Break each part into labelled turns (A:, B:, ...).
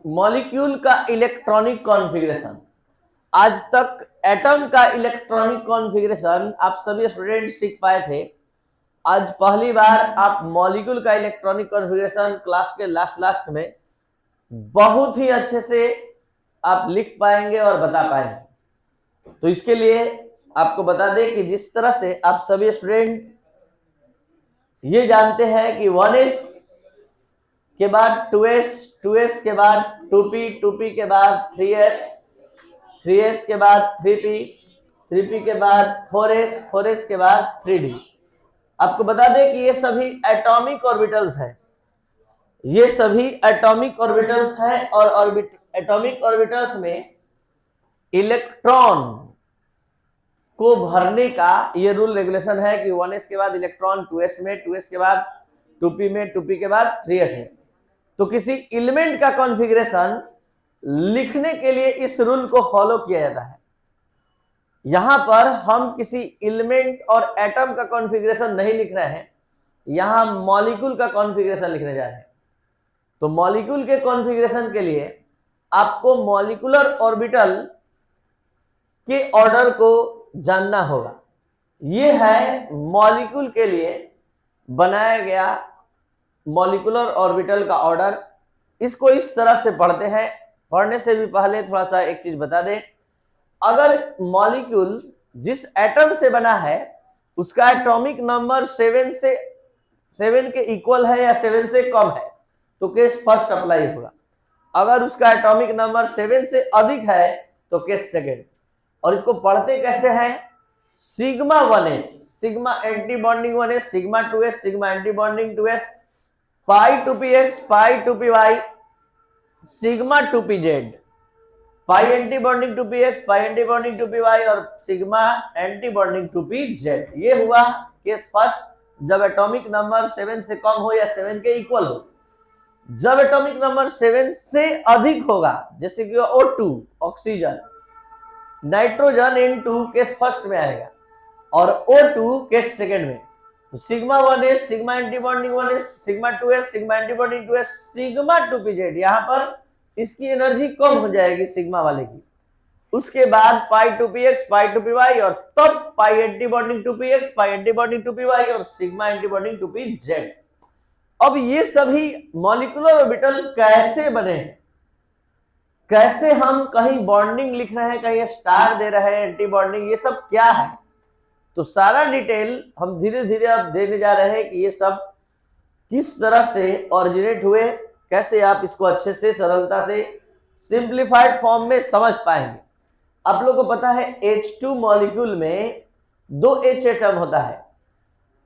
A: Molecule का electronic configuration. आज तक एटम का इलेक्ट्रॉनिक कॉन्फ़िगरेशन आप सभी स्टूडेंट सीख पाए थे। आज पहली बार आप मॉलिक्यूल का इलेक्ट्रॉनिक कॉन्फ़िगरेशन क्लास के लास्ट में बहुत ही अच्छे से आप लिख पाएंगे और बता पाएंगे। तो इसके लिए आपको बता दें कि जिस तरह से आप सभी स्टूडेंट ये जानते हैं कि 1s के बाद 2s, 2s के बाद 2p, 2p के बाद 3s, 3s के बाद 3p, 3p के बाद 4s, 4s के बाद 3d। आपको बता दें कि ये सभी एटॉमिक ऑर्बिटल्स हैं, ये सभी एटॉमिक ऑर्बिटल्स हैं और एटॉमिक ऑर्बिटल्स में इलेक्ट्रॉन को भरने का ये रूल रेगुलेशन है कि 1s के बाद इलेक्ट्रॉन 2s में, 2s के बाद 2p में, 2p के बाद 3s में। तो किसी एलिमेंट का कॉन्फ़िगरेशन लिखने के लिए इस रूल को फॉलो किया जाता है। यहां पर हम किसी एलिमेंट और एटम का कॉन्फ़िगरेशन नहीं लिख रहे हैं, यहां मॉलिक्यूल का कॉन्फ़िगरेशन लिखने जा रहे हैं। तो मॉलिक्यूल के कॉन्फ़िगरेशन के लिए आपको मॉलिक्यूलर ऑर्बिटल के ऑर्डर को जानना होगा। यह है मॉलिक्यूल के लिए बनाया गया मॉलिक्यूलर ऑर्बिटल का ऑर्डर। इसको इस तरह से पढ़ते हैं। पढ़ने से भी पहले थोड़ा सा एक चीज बता दें, अगर मॉलिक्यूल जिस एटम से बना है उसका एटॉमिक नंबर 7 के इक्वल है या 7 से कम है तो केस फर्स्ट अप्लाई होगा। अगर उसका एटॉमिक नंबर 7 से अधिक है तो केस सेकेंड। और इसको पढ़ते कैसे हैं? Sigma 1s, sigma antibonding 1s, sigma 2s, sigma antibonding 2s, पाई 2px, pi 2py, sigma 2pz, pi antibonding 2px, pi antibonding 2py और सिग्मा एंटी बॉन्डिंग 2pz। ये हुआ case first, जब atomic number 7 से कम हो या 7 के equal हो। जब एटॉमिक नंबर 7 से अधिक होगा, जैसे कि O2 oxygen, nitrogen N2 case first में आएगा और O2 केस सेकेंड में। तो sigma 1s, sigma antibonding 1s, sigma 2s, sigma antibonding 2s, sigma 2pz। यहां पर इसकी एनर्जी कम हो जाएगी सिग्मा वाले की। उसके बाद पाई 2px, पाई 2py और तब पाई antibonding 2px, pi antibonding 2py और सिग्मा एंटी बॉन्डिंग 2pz। अब ये सभी मॉलिक्यूलर ऑर्बिटल कैसे बने हैं, कैसे हम कहीं बॉन्डिंग लिख रहे हैं, कहीं स्टार दे रहे हैं, एंटी बॉन्डिंग, ये सब क्या है, तो सारा डिटेल हम धीरे धीरे अब देने जा रहे हैं कि ये सब किस तरह से ऑरिजिनेट हुए, कैसे आप इसको अच्छे से सरलता से सिंप्लीफाइड फॉर्म में समझ पाएंगे। आप लोगों को पता है H2 मॉलिक्यूल में 2 H एटम होता है।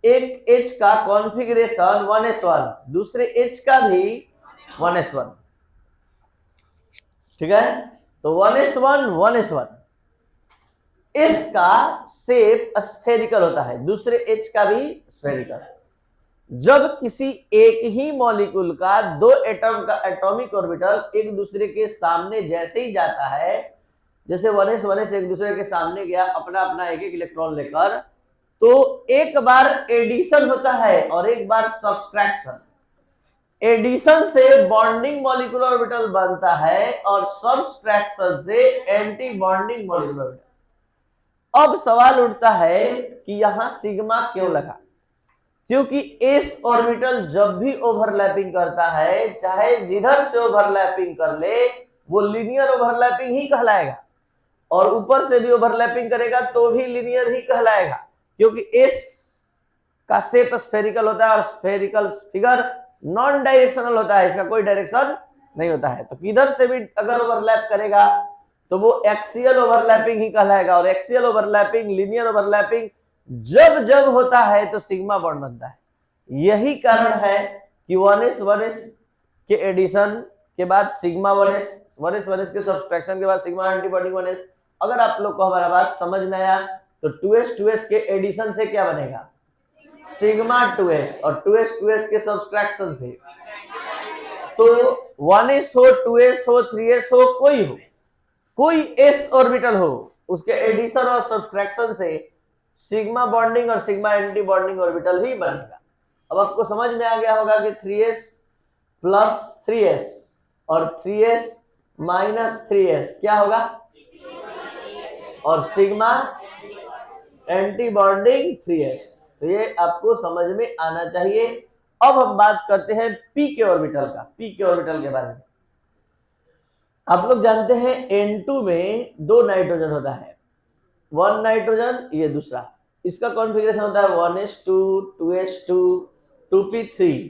A: एक H का कॉन्फ़िगरेशन 1s1, दूसरे H का भी 1s1, ठीक है। तो 1s1, 1s1, इसका शेप स्फेरिकल होता है, दूसरे H का भी स्फेरिकल। जब किसी एक ही मॉलिक्यूल का 2 एटम का एटॉमिक ऑर्बिटल एक दूसरे के सामने जैसे ही जाता है, जैसे 1s 1s एक दूसरे के सामने गया अपना अपना एक एक इलेक्ट्रॉन लेकर, तो एक बार एडिशन होता है और एक बार सब्सट्रैक्शन। एडिशन से बॉन्डिंग मॉलिक्यूलर ऑर्बिटल बनता है और सब्सट्रैक्शन से एंटी बॉन्डिंग मॉलिक्यूलर ऑर्बिटल। अब सवाल उठता है कि यहां सिग्मा क्यों लगा? क्योंकि एस ऑर्बिटल जब भी ओवरलैपिंग करता है, चाहे जिधर से ओवरलैपिंग कर ले, वो लीनियर ओवरलैपिंग ही कहलाएगा, और ऊपर से भी ओवरलैपिंग करेगा तो भी लीनियर ही कहलाएगा, क्योंकि एस का शेप स्फेरिकल होता है और स्फेरिकल फिगर नॉन डायरेक्शनल होता है, इसका कोई डायरेक्शन नहीं होता है। तो किधर से भी अगर ओवरलैप करेगा तो वो एक्सियल ओवरलैपिंग ही कहलाएगा, और एक्सियल ओवरलैपिंग, लीनियर ओवरलैपिंग जब जब होता है तो सिग्मा बॉन्ड बनता है। यही कारण है कि 1s 1s के एडिशन के बाद सिग्मा 1s, 1s 1s के सब्सट्रैक्शन के बाद सिग्मा एंटी बॉन्डिंग 1s। अगर आप लोग को हमारा बात समझ में आया तो 2s 2s के एडिशन से क्या बनेगा? सिग्मा 2s, और 2s 2s के सब्सट्रैक्शन से, तो 1s हो, 2s हो, 3s हो, कोई s ऑर्बिटल हो, उसके एडिशन और सब्सट्रैक्शन से सिग्मा बॉन्डिंग और सिग्मा एंटी बॉन्डिंग ऑर्बिटल ही बनेगा। अब आपको समझ में आ गया होगा कि 3s प्लस 3s और 3s माइनस 3s क्या होगा, और सिग्मा एंटी बॉन्डिंग 3s। तो ये आपको समझ में आना चाहिए। अब हम बात करते हैं p के ऑर्बिटल का, p के ऑर्बिटल के बारे में। आप लोग जानते हैं N2 में 2 नाइट्रोजन होता है, 1 नाइट्रोजन, ये दूसरा, इसका कॉन्फ़िगरेशन होता है 1s2 2s2 2p3,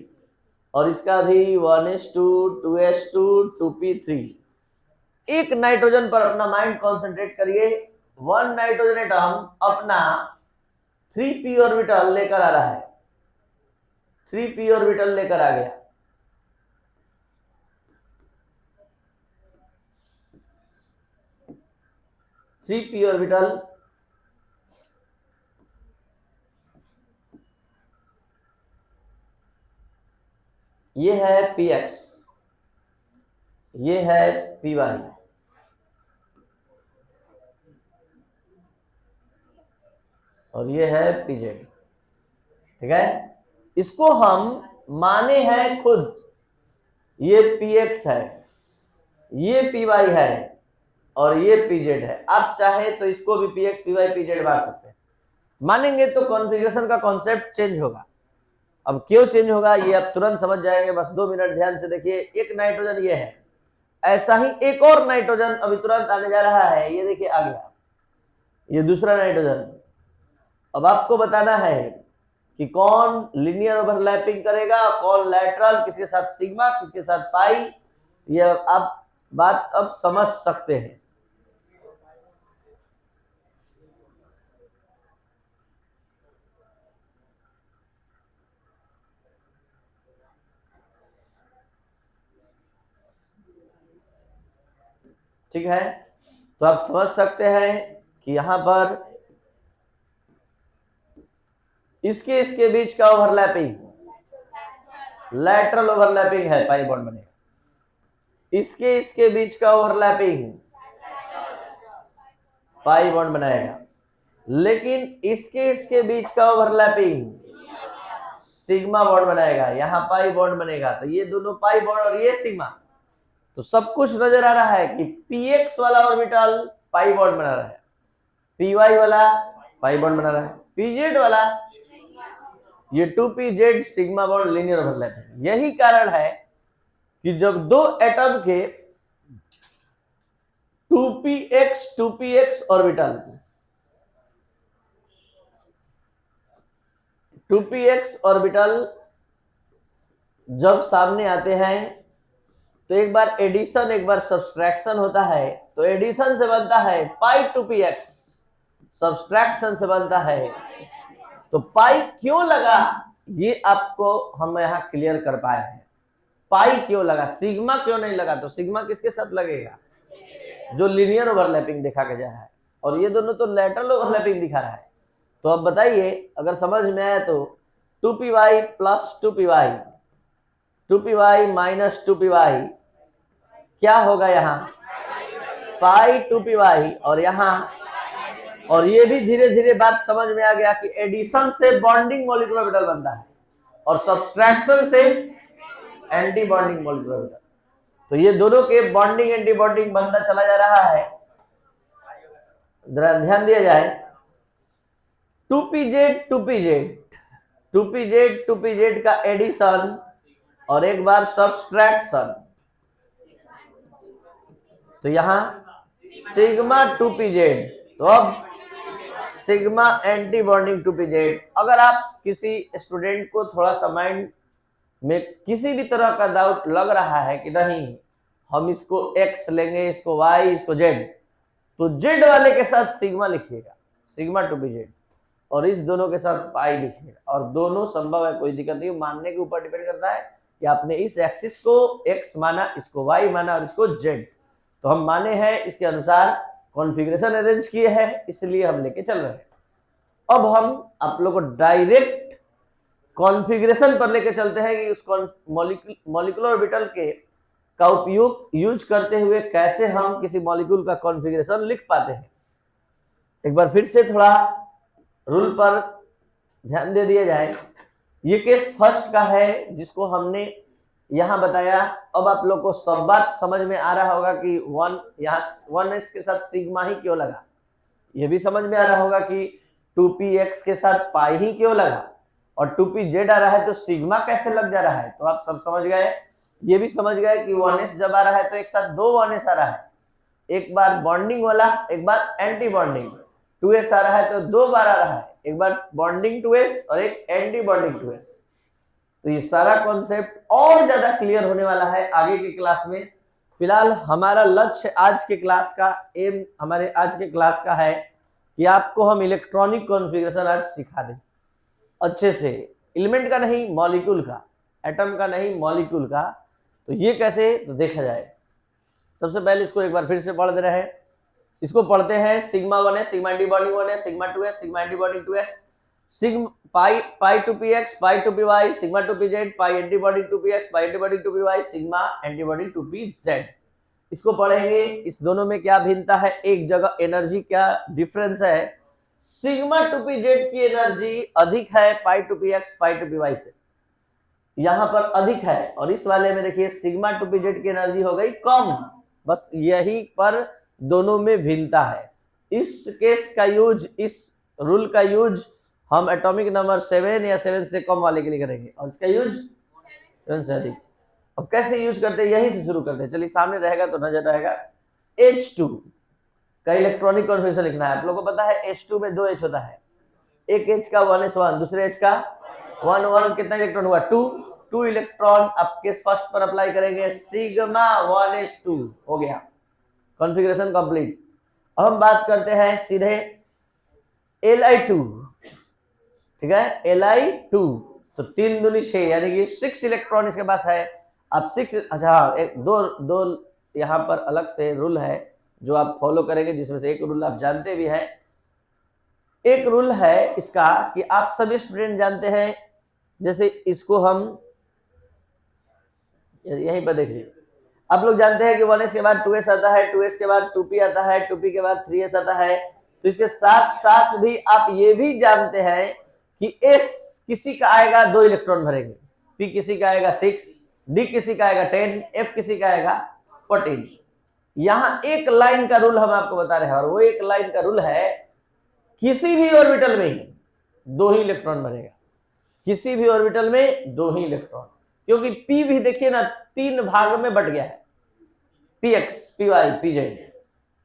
A: और इसका भी 1s2 2s2 2p3। एक नाइट्रोजन पर अपना माइंड कॉन्सेंट्रेट करिए। 1 नाइट्रोजन एटम अपना 3p ऑर्बिटल लेकर आ रहा है, 3p ऑर्बिटल लेकर आ गया। थ्री पी ऑर्बिटल ये है px, ये है py, और ये है pz। ठीक है, इसको हम माने हैं खुद, ये px है, ये py है, और ये pz है। आप चाहे तो इसको भी px py pz मान सकते हैं। मानेंगे तो कॉन्फ़िगरेशन का कॉन्सेप्ट चेंज होगा। अब क्यों चेंज होगा ये आप तुरंत समझ जाएंगे, बस 2 मिनट ध्यान से देखिए। एक नाइट्रोजन ये है, ऐसा ही एक और नाइट्रोजन अभी तुरंत आने जा रहा है, ये देखिए आ गया, ये दूसरा नाइट्रोजन। अब आपको बताना है कि कौन लीनियर ओवरलैपिंग करेगा, कौन लैटरल, किसके साथ सिग्मा, किसके साथ पाई, ये आप बात अब समझ सकते हैं। ठीक है, तो आप समझ सकते हैं कि यहां पर इसके बीच का ओवरलैपिंग लैटरल ओवरलैपिंग है, पाई बॉन्ड बनेगा। इसके बीच का ओवरलैपिंग पाई बॉन्ड बनाएगा। लेकिन इसके बीच का ओवरलैपिंग सिग्मा बॉन्ड बनाएगा, यहां पाई बॉन्ड बनेगा। तो ये दोनों पाई बॉन्ड और ये सिग्मा, तो सब कुछ नजर आ रहा है कि px वाला ऑर्बिटल पाई बॉन्ड बना रहा है, py वाला पाई बॉन्ड बना रहा है, pz वाला ये 2pz sigma bond linear overlap है। यही कारण है कि जब दो एटम के 2px ऑर्बिटल 2px ऑर्बिटल जब सामने आते हैं तो एक बार एडिशन एक बार सब्सट्रैक्शन होता है। तो एडिशन से बनता है पाई 2px, सब्सट्रैक्शन से बनता है। तो पाई क्यों लगा ये आपको हम यहां क्लियर कर पाए हैं। पाई क्यों लगा, सिग्मा क्यों नहीं लगा? तो सिग्मा किसके साथ लगेगा? जो लीनियर ओवरलैपिंग दिखा के जा रहा है, और ये दोनों तो लैटरल ओवरलैपिंग दिखा रहा है। तो अब बताइए, अगर समझ में आया तो 2py plus 2py 2py minus 2py क्या होगा यहाँ? पाई 2py, और यहाँ, और ये भी धीरे धीरे बात समझ में आ गया कि एडिशन से बॉन्डिंग मॉलिक्यूलर ऑर्बिटल बनता है और सब्सट्रैक्शन से एंटी बॉन्डिंग मॉलिक्यूलर ऑर्बिटल। तो ये दोनों के बॉन्डिंग एंटी बॉन्डिंग बनता चला जा रहा है। जरा ध्यान दिया जाए, 2pz का एडिशन और एक बार सब्सट्रैक्शन, तो यहां सिग्मा 2pz, तो अब सिग्मा एंटी बॉन्डिंग 2pz। अगर आप किसी स्टूडेंट को थोड़ा सा माइंड में किसी भी तरह का डाउट लग रहा है कि नहीं हम इसको x लेंगे, इसको y, इसको z, तो z वाले के साथ सिग्मा लिखिएगा, सिग्मा 2pz, और इस दोनों के साथ पाई लिखिएगा। और दोनों संभव है, कोई दिक्कत नहीं, मानने के ऊपर डिपेंड करता है कि आपने इस एक्सिस को x माना, इसको y माना और इसको z। तो हम माने हैं, इसके अनुसार कॉन्फ़िगरेशन अरेंज किए हैं, इसलिए हम लेके चल रहे हैं। अब हम आप लोग को डायरेक्ट कॉन्फ़िगरेशन पर लेके चलते हैं कि उस मॉलिक्यूलर ऑर्बिटल के का उपयोग यूज करते हुए कैसे हम किसी मॉलिक्यूल का कॉन्फ़िगरेशन लिख पाते हैं। एक बार फिर से थोड़ा रूल पर ध्यान दे दिया जाए। ये केस फर्स्ट का है जिसको हमने यहाँ बताया। अब आप लोग को सब बात समझ में आ रहा होगा कि वन यहाँ 1s के साथ सिग्मा ही क्यों लगा। ये भी समझ में आ रहा होगा कि 2px के साथ पाई ही क्यों लगा, और 2pz आ रहा है तो सिग्मा कैसे लग जा रहा है। तो आप सब समझ गए। ये भी समझ गए कि 1s जब आ रहा है तो एक साथ दो 1s आ रहा है, एक बार बॉन्डिंग वाला, एक बार एंटी बॉन्डिंग। 2s आ रहा है तो दो बार आ रहा है, एक बार बॉन्डिंग 2s और एक एंटी बॉन्डिंग 2s। तो ये सारा कॉन्सेप्ट और ज्यादा क्लियर होने वाला है आगे की क्लास में। फिलहाल हमारा लक्ष्य आज के क्लास का एम, हमारे आज के क्लास का है कि आपको हम इलेक्ट्रॉनिक कॉन्फ़िगरेशन आज सिखा दें अच्छे से, एलिमेंट का नहीं मॉलिक्यूल का, एटम का नहीं मॉलिक्यूल का। तो ये कैसे, तो देखा जाए। सबसे पहले इसको एक बार फिर से पढ़ दे रहे हैं। इसको पढ़ते हैं। Sigma 1s, sigma antibonding 1s, sigma 2s, sigma antibonding 2s, sigma pi 2px, pi 2py, sigma 2pz, pi antibonding 2px, pi antibonding 2py, sigma antibonding 2pz। इसको पढ़ेंगे। इस दोनों में क्या भिन्नता है, एक जगह एनर्जी क्या डिफरेंस है। सिग्मा 2pz की एनर्जी अधिक है पाई 2px, पाई 2py से, यहां पर अधिक है। और इस वाले में देखिए सिग्मा 2pz की एनर्जी हो गई कम। बस यही पर दोनों में भिन्नता है। इस केस का यूज, इस रूल का यूज हम एटॉमिक नंबर 7 या 7 से कम वाले के लिए करेंगे, और इसका यूज 7 से अधिक। अब कैसे यूज करते हैं, यहीं से शुरू करते हैं। चलिए सामने रहेगा तो नजर रहेगा। H2 का इलेक्ट्रॉनिक कॉन्फ़िगरेशन लिखना है। आप लोगों को पता है H2 में 2 H होता है, एक H का 1s1, दूसरे H का 1 कितना इलेक्ट्रॉन हुआ, 2 इलेक्ट्रॉन आपके फर्स्ट पर अप्लाई करेंगे, सिग्मा 1s2 हो गया, कॉन्फ़िगरेशन कंप्लीट। अब हम बात करते हैं सीधे Li2, ठीक है, Li2 तो 3 दूनी 6 यानी कि 6 इलेक्ट्रॉन इसके पास है। अब 6, अच्छा एक दो यहाँ पर अलग से रूल है जो आप फॉलो करेंगे, जिसमें से एक रूल आप जानते भी हैं। एक रूल है इसका कि आप सभी स्टूडेंट जानते हैं, जैसे इसको हम यहीं पर देख लीजिए। आप लोग जानते हैं कि 1s के बाद 2s आता है, 2s के बाद 2p आता है, 2p के बाद 3s आता है। तो इसके साथ साथ भी आप ये भी जानते हैं कि s किसी का आएगा 2 इलेक्ट्रॉन भरेंगे, p किसी का आएगा 6, d किसी का आएगा 10, f किसी का आएगा 14। यहाँ एक लाइन का रूल हम आपको बता रहे हैं, और वो एक लाइन का रूल है किसी भी ऑर्बिटल में 2 ही इलेक्ट्रॉन भरेगा, किसी भी ऑर्बिटल में 2 ही इलेक्ट्रॉन। क्योंकि p भी देखिए ना 3 भाग में बट गया है, px, py, pz।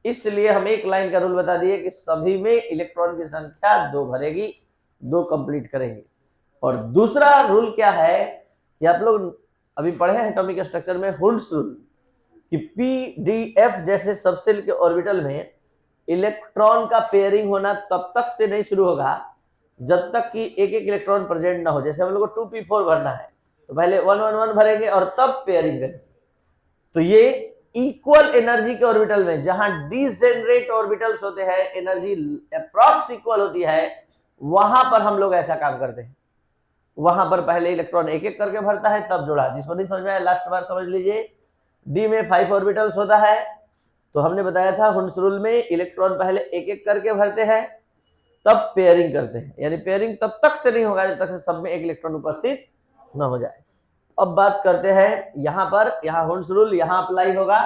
A: इसलिए हम एक लाइन का रूल बता दिए कि सभी में इलेक्ट्रॉन की संख्या 2 भरेगी, 2 कंप्लीट करेंगे। और दूसरा रूल क्या है कि आप लोग अभी पढ़े हैं एटॉमिक स्ट्रक्चर में हुंड्स रूल, कि p, d, f जैसे सबसेल के ऑर्बिटल में इलेक्ट्रॉन का पेयरिंग होना तब तक से नहीं शुरू होगा जब तक कि एक एक इलेक्ट्रॉन प्रेजेंट ना हो। जैसे हम लोग को 2p4 भरना है तो पहले 111 भरेंगे और तब पेयरिंग करेंगे। तो ये इक्वल एनर्जी के ऑर्बिटल में, जहां डिजेनरेट ऑर्बिटल्स होते हैं, एनर्जी अप्रॉक्स इक्वल होती है, वहां पर हम लोग ऐसा काम करते हैं। वहां पर पहले इलेक्ट्रॉन एक एक करके भरता है तब जोड़ा। जिसको नहीं समझ में आया लास्ट बार समझ लीजिए। डी में 5 ऑर्बिटल्स होता है, तो हमने बताया था हुंड्स रूल में इलेक्ट्रॉन पहले एक एक करके भरते हैं तब पेयरिंग करते हैं, यानी पेयरिंग तब तक से नहीं होगा जब तक से सब में एक इलेक्ट्रॉन उपस्थित न हो जाए। अब बात करते हैं यहाँ पर, यहाँ हुंड्स रूल यहाँ अप्लाई होगा।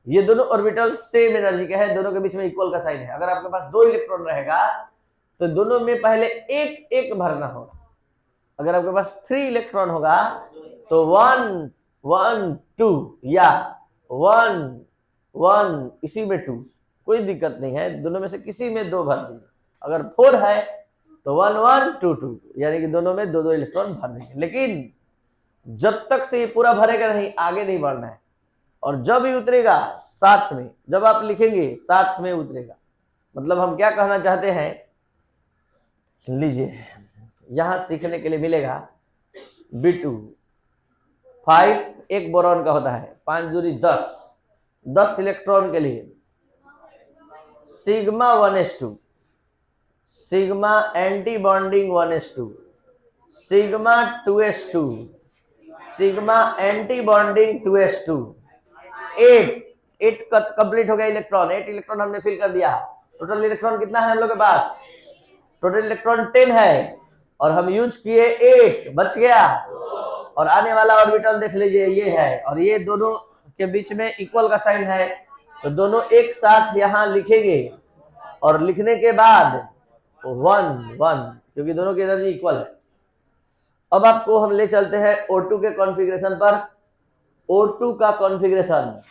A: ये दोनों ऑर्बिटल सेम एनर्जी के हैं, दोनों के बीच में इक्वल का साइन है। अगर आपके पास 2 इलेक्ट्रॉन रहेगा तो दोनों में पहले एक एक भरना होगा। अगर आपके पास 3 इलेक्ट्रॉन होगा तो 1 1 2 या 1 1 इसी में 2, कोई दिक्कत नहीं है, दोनों में से किसी में 2 भर दीजिए। अगर 4 है तो 1 1 2 2, यानी कि दोनों में 2 इलेक्ट्रॉन भर देंगे। लेकिन जब तक से ये पूरा भरेगा नहीं, आगे नहीं बढ़ना है। और जब ही उतरेगा साथ में, जब आप लिखेंगे साथ में उतरेगा। मतलब हम क्या कहना चाहते हैं, लीजिए यहां सीखने के लिए मिलेगा B2 5 एक बोरॉन का होता है, 5 दूरी 10 इलेक्ट्रॉन के लिए sigma 1s2, sigma anti bonding 1s2, sigma 2s2, sigma anti bonding 2s2, 8 complete हो गया इलेक्ट्रॉन। 8 इलेक्ट्रॉन हमने फिल कर दिया। टोटल इलेक्ट्रॉन कितना है हम लोग के पास, टोटल इलेक्ट्रॉन 10 है और हम यूज किए 8, बच गया और आने वाला ऑर्बिटल देख लीजिए ये है, और ये दोनों के बीच में इक्वल का साइन है, तो दोनों एक साथ यहाँ लिखेंगे और लिखने के बाद 1 1, क्योंकि दोनों की एनर्जी इक्वल है। अब आपको हम ले चलते हैं O2 के कॉन्फ़िगरेशन पर। O2 का कॉन्फ़िगरेशन,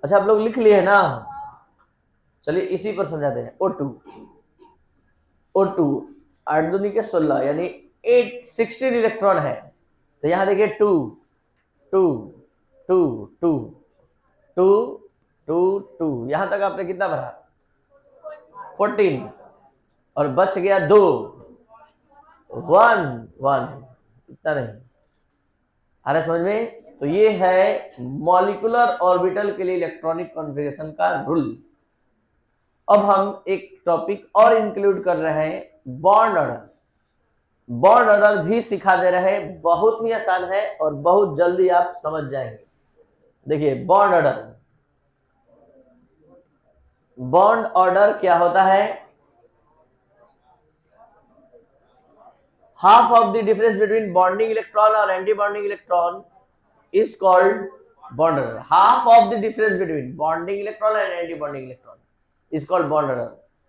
A: अच्छा आप लोग लिख लिए ना, चलिए इसी पर समझाते हैं। O2 8 दूनी के 16 यानी 16 इलेक्ट्रॉन है, तो यहां देखिए 2 2 2 2 2 2 2, यहां तक आपने कितना भरा 14, और बच गया 2 1 1, इतना नहीं आ रहा समझ में। तो ये है मॉलिक्यूलर ऑर्बिटल के लिए इलेक्ट्रॉनिक कॉन्फ़िगरेशन का रूल। अब हम एक टॉपिक और इंक्लूड कर रहे हैं, बॉन्ड ऑर्डर। बॉन्ड ऑर्डर भी सिखा दे रहे हैं, बहुत ही आसान है और बहुत जल्दी आप समझ जाएंगे। देखिए बॉन्ड ऑर्डर, बॉन्ड ऑर्डर क्या होता है, half of the difference between bonding electron or anti-bonding electron is called bond order. Half of the difference between bonding electron and anti-bonding electron is called bond order,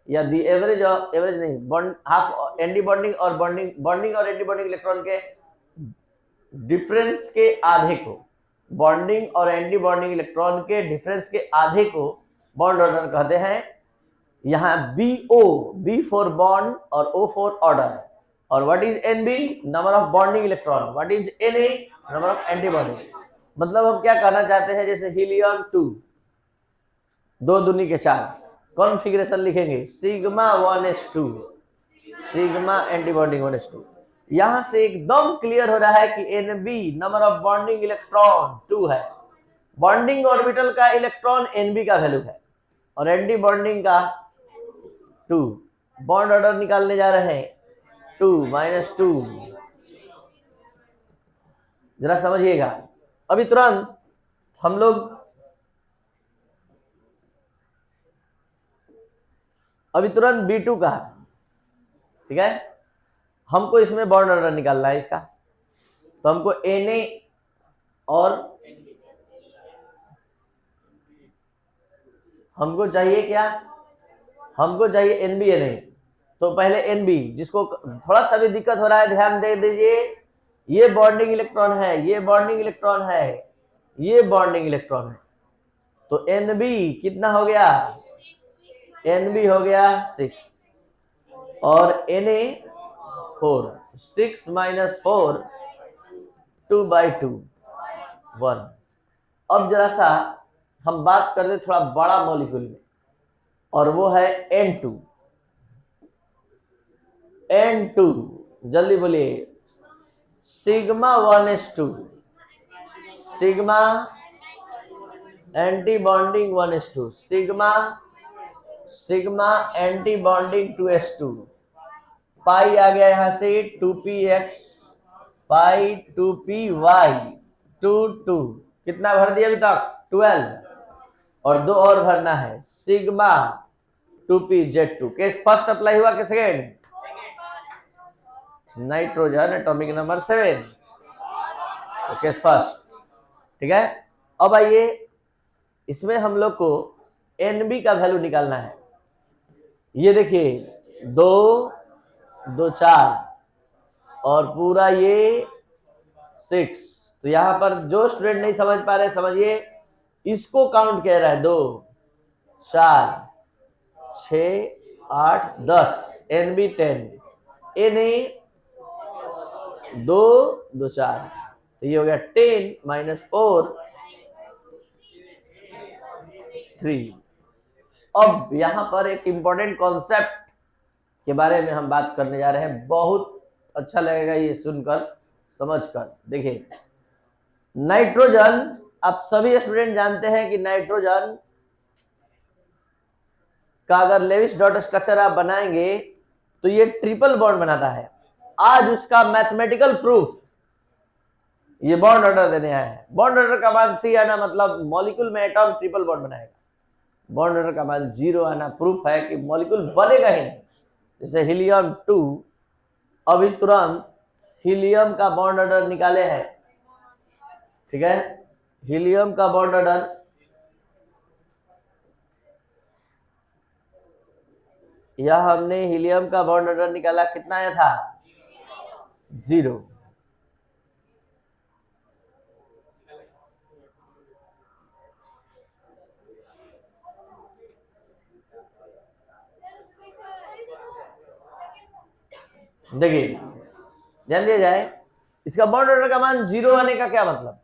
A: या the average of average नहीं bond half anti-bonding और bonding और anti-bonding electron के difference के आधे को, bonding और anti bonding electron के डिफरेंस के आधे को बॉन्ड ऑर्डर कहते हैं। यहाँ B फॉर बॉन्ड और O फॉर ऑर्डर, और what is NB, number of bonding electron, what is Na, number of anti bonding. मतलब हम क्या कहना चाहते हैं, जैसे हीलियम 2 2 दूनी के 4 कॉन्फ़िगरेशन लिखेंगे sigma 1s2, sigma anti bonding 1s2। यहां से एकदम क्लियर हो रहा है कि NB number of bonding electron 2 है, बॉन्डिंग ऑर्बिटल का इलेक्ट्रॉन NB का वैल्यू है, और एंटी बॉन्डिंग का 2। बॉन्ड ऑर्डर निकालने जा रहे हैं 2 - 2, जरा समझिएगा। अभी तुरंत हम लोग B2 का, ठीक है, हमको इसमें बॉन्ड ऑर्डर निकालना है इसका, तो हमको Na और हमको चाहिए क्या, हमको चाहिए NB Na। तो पहले NB, जिसको थोड़ा सा भी दिक्कत हो रहा है ध्यान दे दीजिए, ये बॉन्डिंग इलेक्ट्रॉन है, ये बॉन्डिंग इलेक्ट्रॉन है, ये बॉन्डिंग इलेक्ट्रॉन है, तो NB कितना हो गया, NB हो गया 6 और Na 4, 6 - 4 2/2 1। अब जरा सा हम बात करते थोड़ा बड़ा मॉलिक्यूल में, और वो है N2। N2 जल्दी बोलिए, sigma 1s2, sigma anti bonding 1s2, sigma anti bonding 2s2, पाई आ गया यहां से 2px, पाई 2py 2 2, कितना भर दिया अभी तक 12, और 2 और भरना है, sigma 2pz2। Case first apply हुआ कि सेकेंड, नाइट्रोजन एटॉमिक नंबर 7, तो केस फर्स्ट, ठीक है। अब आइए इसमें हम लोग को NB का वैल्यू निकालना है। ये देखिए 2 2 4 और पूरा ये 6, तो यहां पर जो स्टूडेंट नहीं समझ पा रहे समझिए, इसको काउंट कह रहा है 2 4 6 8 10, NB 10, Na 2 2 4, तो ये हो गया 10 - 4 3। अब यहां पर एक इंपॉर्टेंट कॉन्सेप्ट के बारे में हम बात करने जा रहे हैं, बहुत अच्छा लगेगा ये सुनकर समझकर। देखिए नाइट्रोजन, आप सभी स्टूडेंट जानते हैं कि नाइट्रोजन का अगर लेविस डॉट स्ट्रक्चर आप बनाएंगे तो ये ट्रिपल बॉन्ड बनाता है। आज उसका मैथमेटिकल प्रूफ ये बॉन्ड ऑर्डर देने आया है। बॉन्ड ऑर्डर का मान 3 आना मतलब मॉलिक्यूल में एटॉम ट्रिपल बॉन्ड बनाएगा, बॉन्ड ऑर्डर का मान 0 आना प्रूफ है कि मॉलिक्यूल बनेगा ही नहीं। जैसे हीलियम 2 अभी तुरंत हीलियम का बॉन्ड ऑर्डर निकाले हैं, ठीक है। हीलियम का बॉन्ड ऑर्डर यह हमने हीलियम का बॉन्ड ऑर्डर निकाला, कितना आया था? 0। देखिए ध्यान दिया जाए, इसका बॉन्ड ऑर्डर का मान 0 आने का क्या मतलब?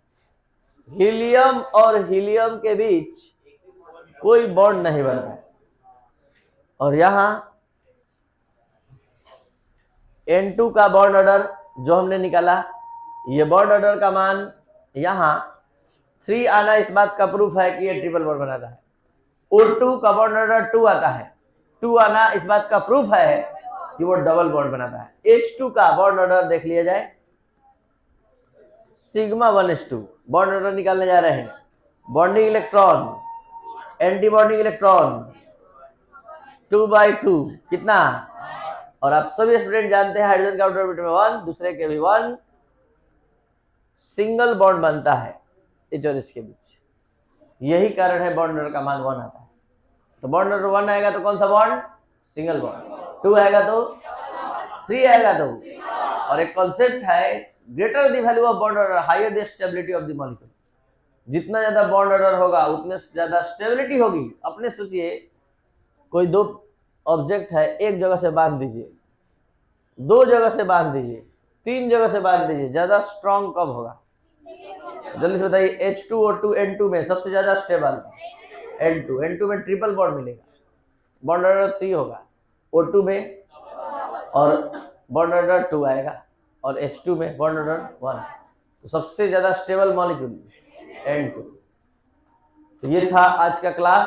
A: हीलियम और हीलियम के बीच कोई बॉन्ड नहीं बनता है, और यहां N2 का बॉन्ड ऑर्डर जो हमने निकाला, ये बॉन्ड ऑर्डर का मान यहां 3 आना इस बात का प्रूफ है कि ये ट्रिपल बॉन्ड बनाता है। O2 का बॉन्ड ऑर्डर 2 आता है, 2 आना इस बात का प्रूफ है कि वो डबल बॉन्ड बनाता है। H2 का बॉन्ड ऑर्डर देख लिया जाए, सिग्मा 1s2 बॉन्ड ऑर्डर निकालने जा रहे हैं। Bonding electron, anti bonding electron 2/2 कितना? और आप सभी स्टूडेंट जानते हैं हाइड्रोजन का ऑर्बिटल में 1, दूसरे के भी 1, सिंगल बॉन्ड बनता है H और H के बीच। यही कारण है बॉन्ड ऑर्डर का मान 1 आता है। तो बॉन्ड ऑर्डर 1 आएगा तो कौन सा बॉन्ड? Single bond. 2 आएगा तो 3 आएगा तो, और एक कॉन्सेप्ट है greater the value of bond order higher the stability of the molecule. जितना ज्यादा बॉन्ड ऑर्डर होगा उतने ज्यादा स्टेबिलिटी होगी। अपने सोचिए कोई 2 ऑब्जेक्ट है, एक जगह से बांध दीजिए, 2 जगह से बांध दीजिए, 3 जगह से बांध दीजिए, ज्यादा स्ट्रॉन्ग कब होगा? जल्दी से बताइए। H2O2 N2 में सबसे ज्यादा स्टेबल N2, N2 में ट्रिपल बॉन्ड मिलेगा, बॉन्ड ऑर्डर 3 होगा O2 में, और बॉन्ड ऑर्डर 2 आएगा, और H2 में बॉन्ड ऑर्डर 1। तो सबसे ज्यादा स्टेबल मॉलिक्यूल N2। तो ये था आज का क्लास।